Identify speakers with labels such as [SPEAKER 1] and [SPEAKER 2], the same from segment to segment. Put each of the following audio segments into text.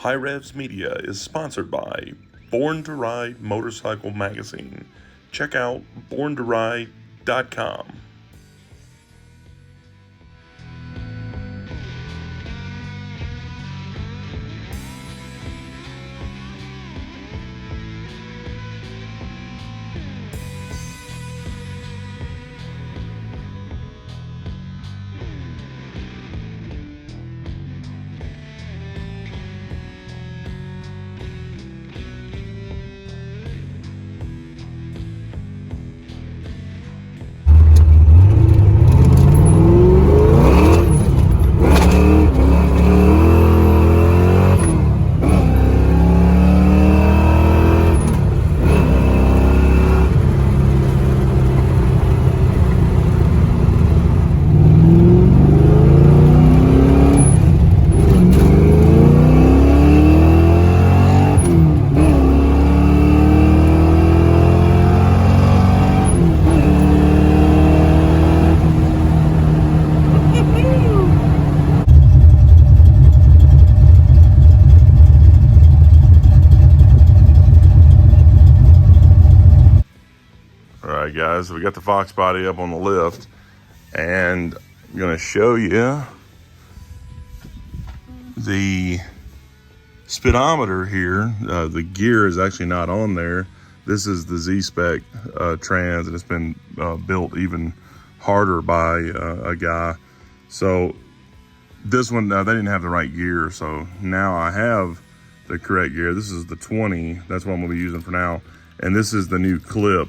[SPEAKER 1] Hirevz Media is sponsored by Born to Ride Motorcycle Magazine. Check out borntoride.com. Alright guys, we got the Foxbody up on the lift, and I'm going to show you the speedometer here. The gear is actually not on there. This is the Z-Spec trans, and it's been built even harder by a guy. So this one, they didn't have the right gear, so now I have the correct gear. This is the 20, that's what I'm going to be using for now. And this is the new clip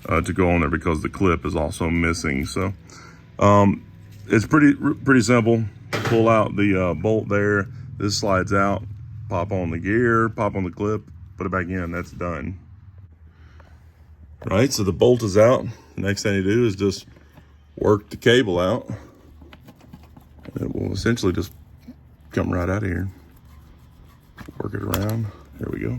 [SPEAKER 1] to go on there because the clip is also missing. So it's pretty simple. Pull out the bolt there. This slides out, pop on the gear, pop on the clip, put it back in. That's done. Right, so the bolt is out. The next thing you do is just work the cable out. It will essentially just come right out of here. Work it around. There we go.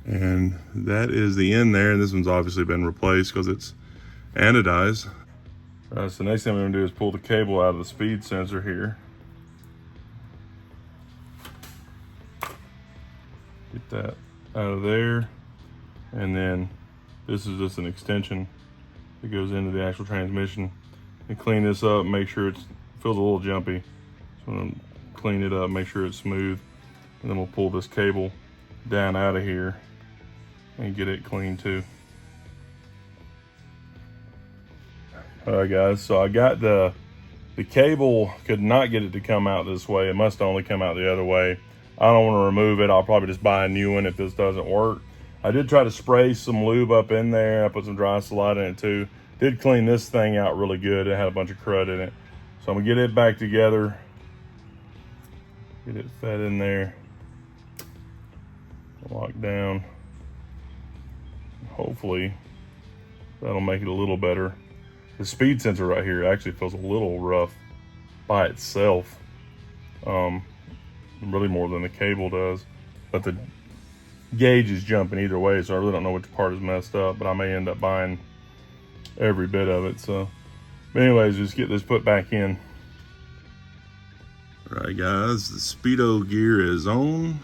[SPEAKER 1] And that is the end there. And this one's obviously been replaced because it's anodized. All right, so next thing we're gonna do is pull the cable out of the speed sensor here. Get that out of there. And then this is just an extension that goes into the actual transmission. And clean this up, make sure it feels a little jumpy. So I'm gonna clean it up, make sure it's smooth. And then we'll pull this cable down out of here and get it clean too. All right guys, so I got the cable, could not get it to come out this way. It must only come out the other way. I don't want to remove it. I'll probably just buy a new one if this doesn't work. I did try to spray some lube up in there. I put some dry slide in it too. Did clean this thing out really good. It had a bunch of crud in it. So I'm gonna get it back together. Get it fed in there. Lock down. Hopefully that'll make it a little better. The speed sensor right here actually feels a little rough by itself. Really more than the cable does. But the gauge is jumping either way, so I really don't know which part is messed up, but I may end up buying every bit of it. So, but anyways, just get this put back in. All right guys, the Speedo gear is on.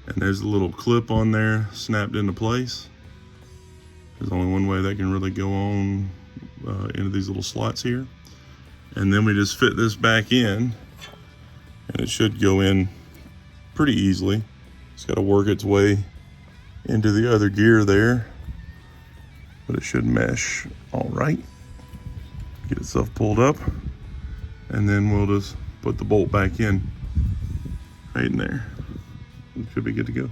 [SPEAKER 1] And there's a little clip on there snapped into place. There's only one way that can really go on into these little slots here. And then we just fit this back in, and it should go in pretty easily. It's got to work its way into the other gear there, but it should mesh all right. Get itself pulled up, and then we'll just put the bolt back in right in there. It should be good to go.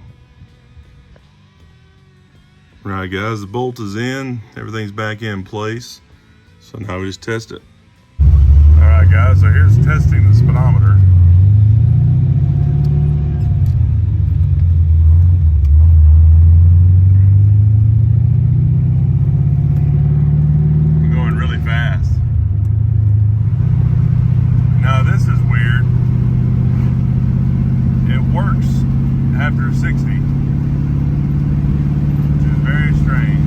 [SPEAKER 1] Right guys, the bolt is in, everything's back in place. So now we just test it. All right guys, so here's testing the speedometer. I'm going really fast. Now this is weird. It works after 60, which is very strange.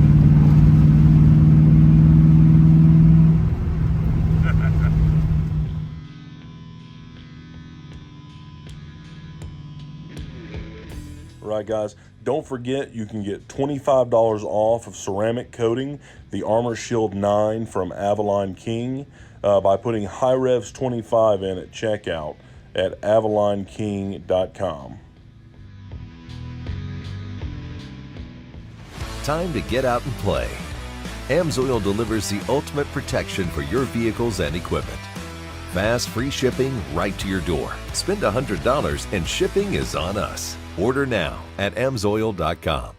[SPEAKER 1] right, guys, don't forget you can get $25 off of ceramic coating, the Armor Shield 9 from Avalon King, by putting Hirevz 25 in at checkout at avalonking.com.
[SPEAKER 2] Time to get out and play. AMSOIL delivers the ultimate protection for your vehicles and equipment. Fast, free shipping right to your door. Spend $100 and shipping is on us. Order now at AMSOIL.com.